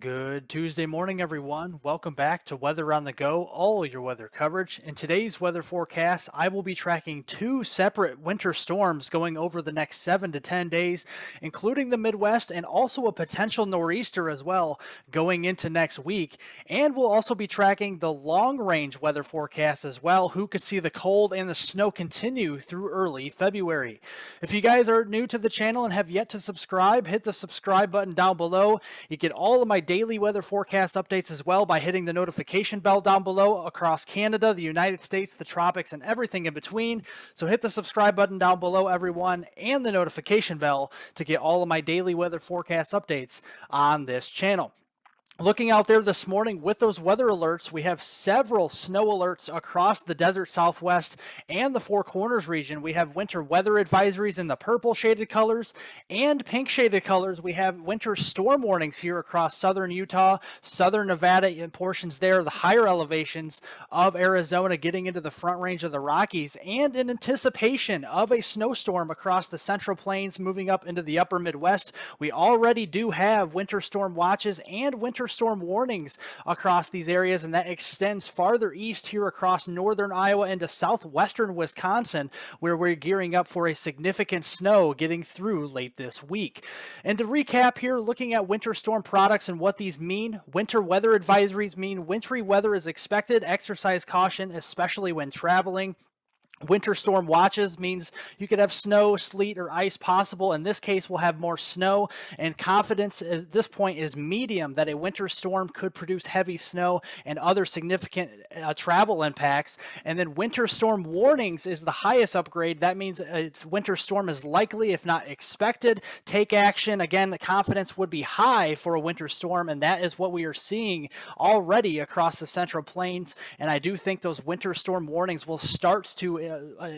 Good Tuesday morning, everyone. Welcome back to Weather on the Go, all your weather coverage. In today's weather forecast, I will be tracking two separate winter storms going over the next 7 to 10 days, including the Midwest and also a potential nor'easter as well going into next week. And we'll also be tracking the long range weather forecast as well, who could see the cold and the snow continue through early February. If you guys are new to the channel and have yet to subscribe, hit the subscribe button down below. You get all of my daily weather forecast updates as well by hitting the notification bell down below across Canada, the United States, the tropics, and everything in between. So hit the subscribe button down below, everyone, and the notification bell to get all of my daily weather forecast updates on this channel. Looking out there this morning with those weather alerts, we have several snow alerts across the desert Southwest and the Four Corners region. We have winter weather advisories in the purple shaded colors and pink shaded colors. We have winter storm warnings here across southern Utah, southern Nevada, and portions there, the higher elevations of Arizona, getting into the front range of the Rockies, and in anticipation of a snowstorm across the central plains moving up into the upper Midwest. We already do have winter storm watches and winter storm warnings across these areas, and that extends farther east here across northern Iowa into southwestern Wisconsin, where we're gearing up for a significant snow getting through late this week. And to recap here, looking at winter storm products and what these mean, winter weather advisories mean wintry weather is expected. Exercise caution, especially when traveling. Winter storm watches means you could have snow, sleet, or ice possible. In this case, we'll have more snow, and confidence at this point is medium that a winter storm could produce heavy snow and other significant travel impacts. And then winter storm warnings is the highest upgrade. That means its winter storm is likely, if not expected. Take action. Again, the confidence would be high for a winter storm, and that is what we are seeing already across the central plains. And I do think those winter storm warnings will start to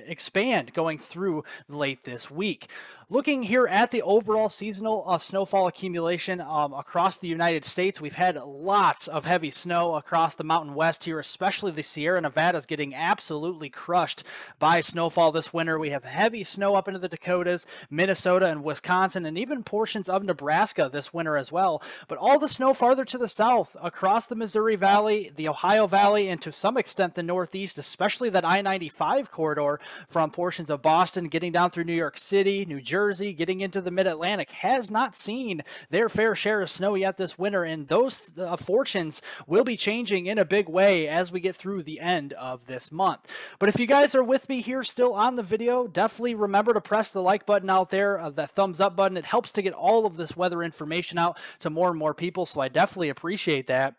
expand going through late this week. Looking here at the overall seasonal snowfall accumulation across the United States, we've had lots of heavy snow across the Mountain West here, especially the Sierra Nevadas getting absolutely crushed by snowfall this winter. We have heavy snow up into the Dakotas, Minnesota, and Wisconsin, and even portions of Nebraska this winter as well. But all the snow farther to the south, across the Missouri Valley, the Ohio Valley, and to some extent the Northeast, especially that I-95 corridor from portions of Boston getting down through New York City, New Jersey, getting into the mid-Atlantic, has not seen their fair share of snow yet this winter, and those fortunes will be changing in a big way as we get through the end of this month. But if you guys are with me here still on the video, definitely remember to press the like button out there, that thumbs up button. It helps to get all of this weather information out to more and more people, so I definitely appreciate that.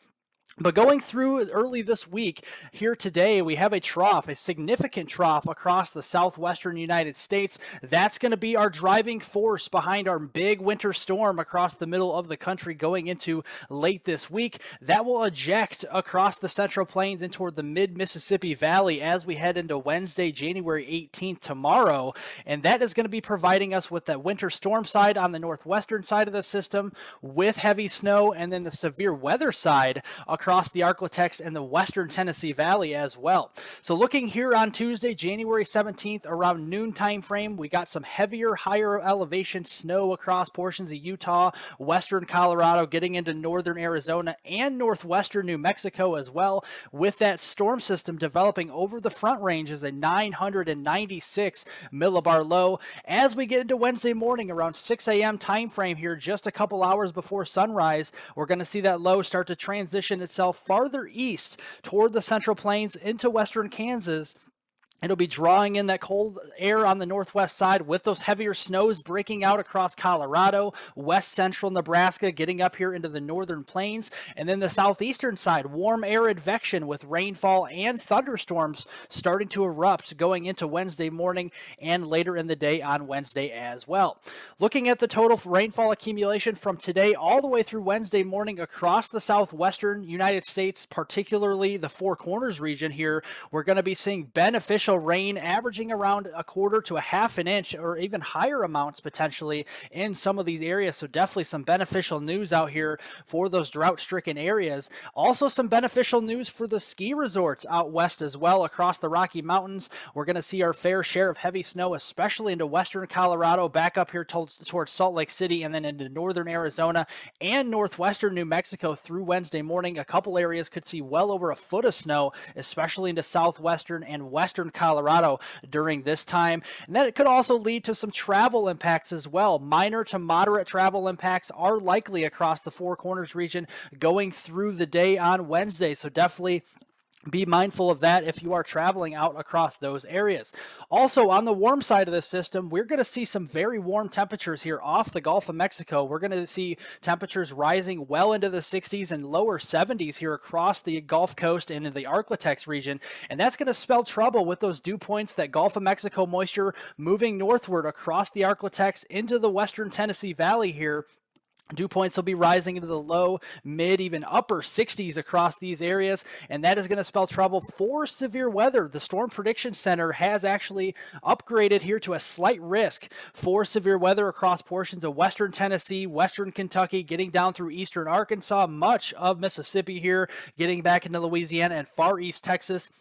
But going through early this week, here today, we have a trough, a significant trough across the southwestern United States. That's going to be our driving force behind our big winter storm across the middle of the country going into late this week. That will eject across the central plains and toward the mid-Mississippi Valley as we head into Wednesday, January 18th tomorrow. And that is going to be providing us with that winter storm side on the northwestern side of the system with heavy snow, and then the severe weather side across the Arklatex and the western Tennessee Valley as well. So looking here on Tuesday, January 17th, around noon time frame, we got some heavier, higher elevation snow across portions of Utah, western Colorado, getting into northern Arizona and northwestern New Mexico as well, with that storm system developing over the front range as a 996 millibar low. As we get into Wednesday morning, around 6 a.m. time frame here, just a couple hours before sunrise, we're going to see that low start to transition itself farther east toward the central plains into western Kansas. It'll be drawing in that cold air on the northwest side with those heavier snows breaking out across Colorado, west central Nebraska, getting up here into the northern plains, and then the southeastern side, warm air advection with rainfall and thunderstorms starting to erupt going into Wednesday morning and later in the day on Wednesday as well. Looking at the total rainfall accumulation from today all the way through Wednesday morning across the southwestern United States, particularly the Four Corners region here, we're going to be seeing beneficial potential rain averaging around a quarter to a half an inch or even higher amounts potentially in some of these areas. So definitely some beneficial news out here for those drought-stricken areas. Also some beneficial news for the ski resorts out west as well across the Rocky Mountains. We're going to see our fair share of heavy snow, especially into western Colorado, back up here towards Salt Lake City, and then into northern Arizona and northwestern New Mexico through Wednesday morning. A couple areas could see well over a foot of snow, especially into southwestern and western Colorado during this time. And that could also lead to some travel impacts as well. Minor to moderate travel impacts are likely across the Four Corners region going through the day on Wednesday. So definitely be mindful of that if you are traveling out across those areas. Also, on the warm side of the system, we're going to see some very warm temperatures here off the Gulf of Mexico. We're going to see temperatures rising well into the 60s and lower 70s here across the Gulf Coast and in the Arklatex region. And that's going to spell trouble with those dew points, that Gulf of Mexico moisture moving northward across the Arklatex into the western Tennessee Valley here. Dew points will be rising into the low, mid, even upper 60s across these areas, and that is going to spell trouble for severe weather. The Storm Prediction Center has actually upgraded here to a slight risk for severe weather across portions of western Tennessee, western Kentucky, getting down through eastern Arkansas, much of Mississippi here, getting back into Louisiana and far east Texas.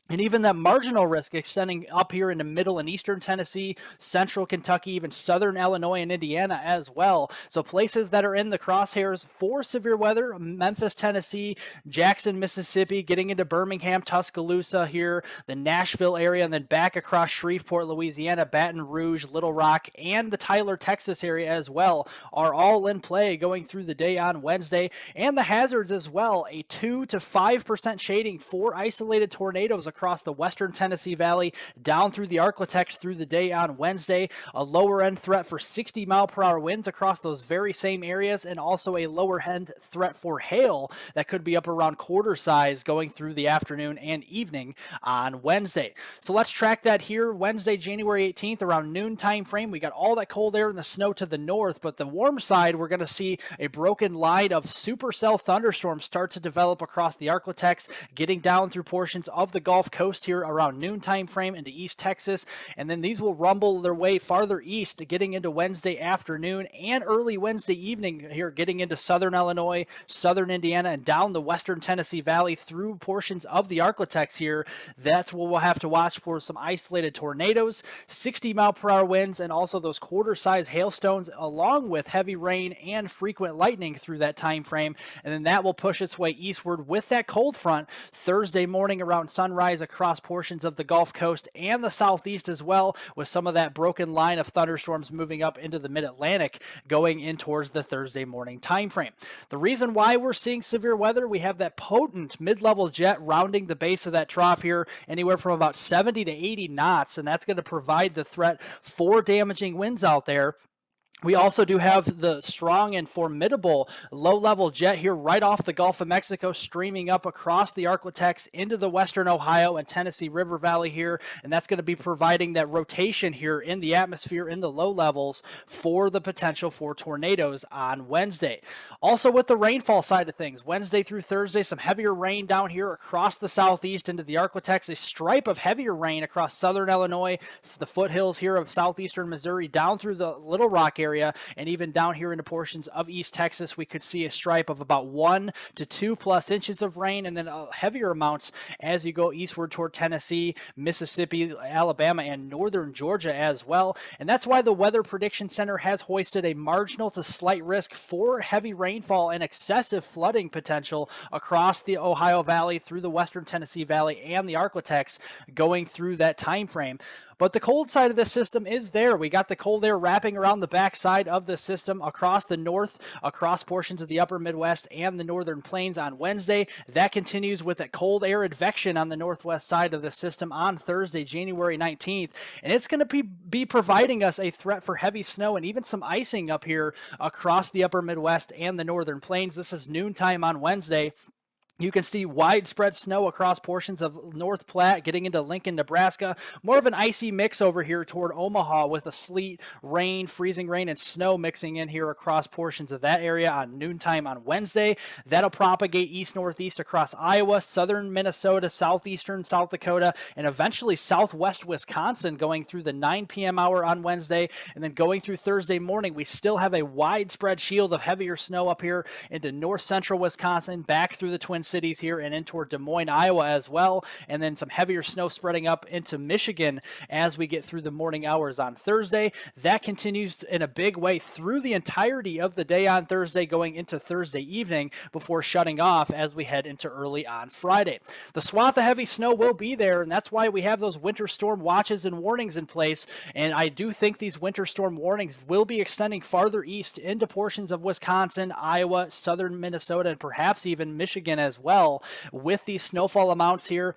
And even that marginal risk extending up here into middle and eastern Tennessee, central Kentucky, even southern Illinois and Indiana as well. So places that are in the crosshairs for severe weather: Memphis, Tennessee, Jackson, Mississippi, getting into Birmingham, Tuscaloosa here, the Nashville area, and then back across Shreveport, Louisiana, Baton Rouge, Little Rock, and the Tyler, Texas area as well are all in play going through the day on Wednesday. And the hazards as well, a 2 to 5% shading for isolated tornadoes across the western Tennessee Valley, down through the Arklatex through the day on Wednesday. A lower end threat for 60-mile-per-hour winds across those very same areas, and also a lower end threat for hail that could be up around quarter size going through the afternoon and evening on Wednesday. So let's track that here. Wednesday, January 18th, around noon time frame. We got all that cold air and the snow to the north, but the warm side, we're going to see a broken line of supercell thunderstorms start to develop across the Arklatex, getting down through portions of the Gulf Coast here around noon time frame into East Texas, and then these will rumble their way farther east, getting into Wednesday afternoon and early Wednesday evening here, getting into southern Illinois, southern Indiana, and down the western Tennessee Valley through portions of the Arklatex here. That's what we'll have to watch for: some isolated tornadoes, 60-mile-per-hour winds, and also those quarter-size hailstones, along with heavy rain and frequent lightning through that time frame. And then that will push its way eastward with that cold front Thursday morning around sunrise across portions of the Gulf Coast and the southeast as well, with some of that broken line of thunderstorms moving up into the mid-Atlantic going in towards the Thursday morning time frame. The reason why we're seeing severe weather, we have that potent mid-level jet rounding the base of that trough here, anywhere from about 70 to 80 knots, and that's going to provide the threat for damaging winds out there. We also do have the strong and formidable low-level jet here right off the Gulf of Mexico, streaming up across the Arklatex into the western Ohio and Tennessee River Valley here, and that's going to be providing that rotation here in the atmosphere in the low levels for the potential for tornadoes on Wednesday. Also, with the rainfall side of things, Wednesday through Thursday, some heavier rain down here across the southeast into the Arklatex, a stripe of heavier rain across southern Illinois, the foothills here of southeastern Missouri, down through the Little Rock area, and even down here into portions of East Texas. We could see a stripe of about 1 to 2+ inches of rain, and then heavier amounts as you go eastward toward Tennessee, Mississippi, Alabama, and northern Georgia as well. And that's why the Weather Prediction Center has hoisted a marginal to slight risk for heavy rainfall and excessive flooding potential across the Ohio Valley, through the western Tennessee Valley, and the Arklatex going through that time frame. But the cold side of this system is there. We got the cold air wrapping around the backside of the system across the north, across portions of the upper Midwest and the northern plains on Wednesday. That continues with that cold air advection on the northwest side of the system on Thursday, January 19th. And it's going to be providing us a threat for heavy snow and even some icing up here across the upper Midwest and the northern plains. This is noontime on Wednesday. You can see widespread snow across portions of North Platte, getting into Lincoln, Nebraska. More of an icy mix over here toward Omaha with a sleet, rain, freezing rain, and snow mixing in here across portions of that area on noontime on Wednesday. That'll propagate east-northeast across Iowa, southern Minnesota, southeastern South Dakota, and eventually southwest Wisconsin going through the 9 p.m. hour on Wednesday. And then going through Thursday morning, we still have a widespread shield of heavier snow up here into north central Wisconsin, back through the Twin Cities here and in toward Des Moines, Iowa as well, and then some heavier snow spreading up into Michigan as we get through the morning hours on Thursday. That continues in a big way through the entirety of the day on Thursday, going into Thursday evening before shutting off as we head into early on Friday. The swath of heavy snow will be there, and that's why we have those winter storm watches and warnings in place, and I do think these winter storm warnings will be extending farther east into portions of Wisconsin, Iowa, southern Minnesota, and perhaps even Michigan as well, with these snowfall amounts here,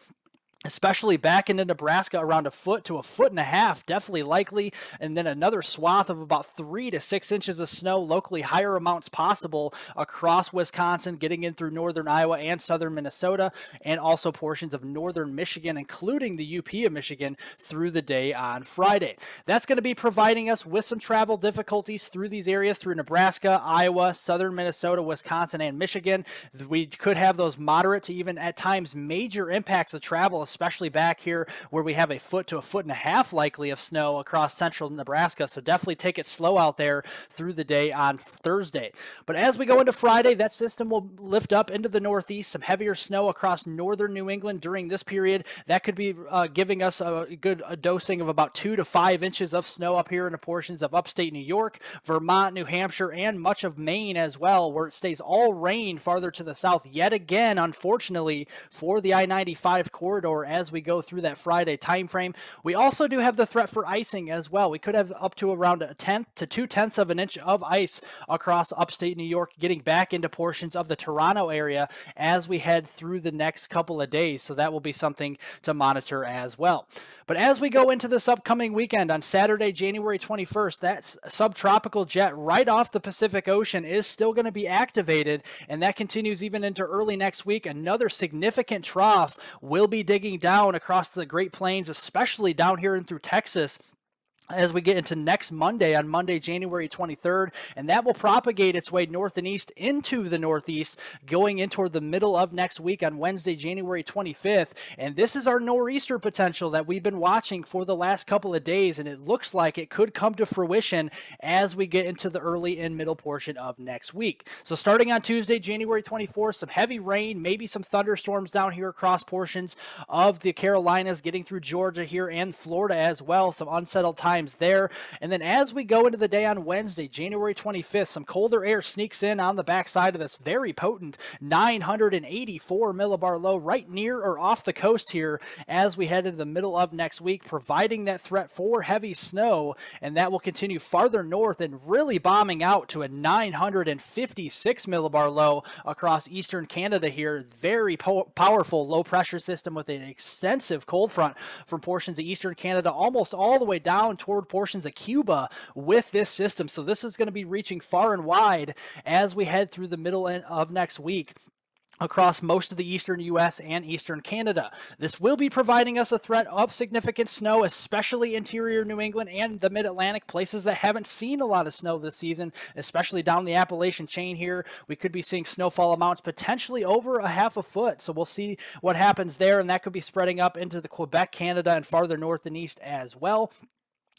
especially back into Nebraska, around a foot to a foot and a half, definitely likely, and then another swath of about 3 to 6 inches of snow, locally higher amounts possible across Wisconsin, getting in through northern Iowa and southern Minnesota, and also portions of northern Michigan, including the UP of Michigan, through the day on Friday. That's going to be providing us with some travel difficulties through these areas, through Nebraska, Iowa, southern Minnesota, Wisconsin, and Michigan. We could have those moderate to even at times major impacts of travel, especially back here where we have a foot to a foot and a half likely of snow across central Nebraska. So definitely take it slow out there through the day on Thursday. But as we go into Friday, that system will lift up into the northeast, some heavier snow across northern New England during this period. That could be giving us a good dosing of about 2 to 5 inches of snow up here in the portions of upstate New York, Vermont, New Hampshire, and much of Maine as well, where it stays all rain farther to the south yet again, unfortunately, for the I-95 corridor as we go through that Friday time frame. We also do have the threat for icing as well. We could have up to around 1/10 to 2/10 of an inch of ice across upstate New York, getting back into portions of the Toronto area as we head through the next couple of days. So that will be something to monitor as well. But as we go into this upcoming weekend on Saturday, January 21st, that subtropical jet right off the Pacific Ocean is still going to be activated, and that continues even into early next week. Another significant trough will be digging down across the Great Plains, especially down here and through Texas, as we get into next Monday, on Monday, January 23rd, and that will propagate its way north and east into the northeast, going in toward the middle of next week on Wednesday, January 25th. And this is our nor'easter potential that we've been watching for the last couple of days, and it looks like it could come to fruition as we get into the early and middle portion of next week. So starting on Tuesday, January 24th, some heavy rain, maybe some thunderstorms down here across portions of the Carolinas, getting through Georgia here and Florida as well, some unsettled times there. And then as we go into the day on Wednesday, January 25th, some colder air sneaks in on the backside of this very potent 984 millibar low right near or off the coast here as we head into the middle of next week, providing that threat for heavy snow. And that will continue farther north and really bombing out to a 956 millibar low across eastern Canada here. Very powerful low pressure system with an extensive cold front from portions of eastern Canada almost all the way down toward portions of Cuba with this system. So this is going to be reaching far and wide as we head through the middle of next week across most of the eastern U.S. and eastern Canada. This will be providing us a threat of significant snow, especially interior New England and the mid-Atlantic, places that haven't seen a lot of snow this season, especially down the Appalachian chain here. We could be seeing snowfall amounts potentially over a half a foot, so we'll see what happens there, and that could be spreading up into the Quebec, Canada, and farther north and east as well.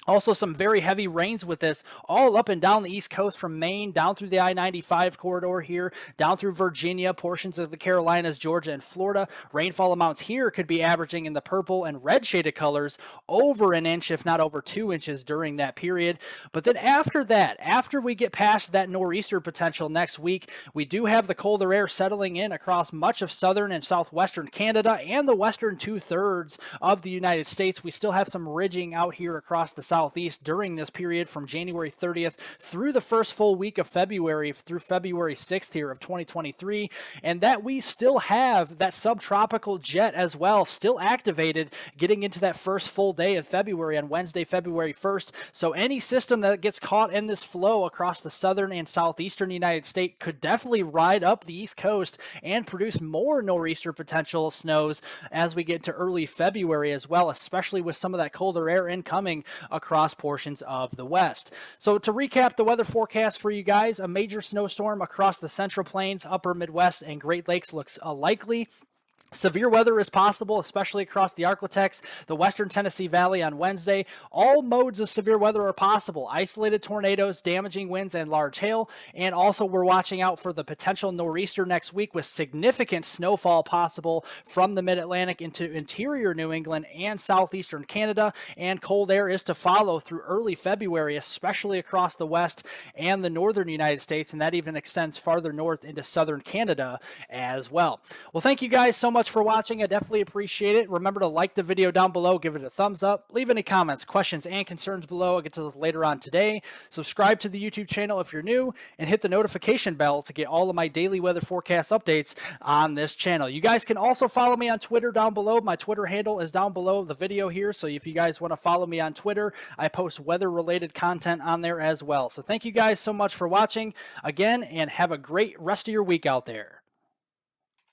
Also, some very heavy rains with this all up and down the East Coast from Maine, down through the I-95 corridor here, down through Virginia, portions of the Carolinas, Georgia, and Florida. Rainfall amounts here could be averaging in the purple and red shaded colors over an inch, if not over 2 inches during that period. But then after that, after we get past that nor'easter potential next week, we do have the colder air settling in across much of southern and southwestern Canada and the western 2/3 of the United States. We still have some ridging out here across the southeast during this period from January 30th through the first full week of February through February 6th here of 2023, and that we still have that subtropical jet as well still activated getting into that first full day of February on Wednesday, February 1st. So any system that gets caught in this flow across the southern and southeastern United States could definitely ride up the East Coast and produce more nor'easter potential snows as we get to early February as well, especially with some of that colder air incoming across portions of the West. So to recap the weather forecast for you guys, a major snowstorm across the Central Plains, Upper Midwest, and Great Lakes looks likely. Severe weather is possible, especially across the Arklatex, the western Tennessee Valley on Wednesday. All modes of severe weather are possible. Isolated tornadoes, damaging winds, and large hail. And also we're watching out for the potential nor'easter next week with significant snowfall possible from the mid-Atlantic into interior New England and southeastern Canada. And cold air is to follow through early February, especially across the west and the northern United States. And that even extends farther north into southern Canada as well. Well, thank you guys so much for watching. I definitely appreciate it. Remember to like the video down below, give it a thumbs up, leave any comments, questions, and concerns below. I'll get to those later on today. Subscribe to the YouTube channel if you're new, and hit the notification bell to get all of my daily weather forecast updates on this channel. You guys can also follow me on Twitter down below. My Twitter handle is down below the video here, so if you guys want to follow me on Twitter, I post weather-related content on there as well. So thank you guys so much for watching again, and have a great rest of your week out there.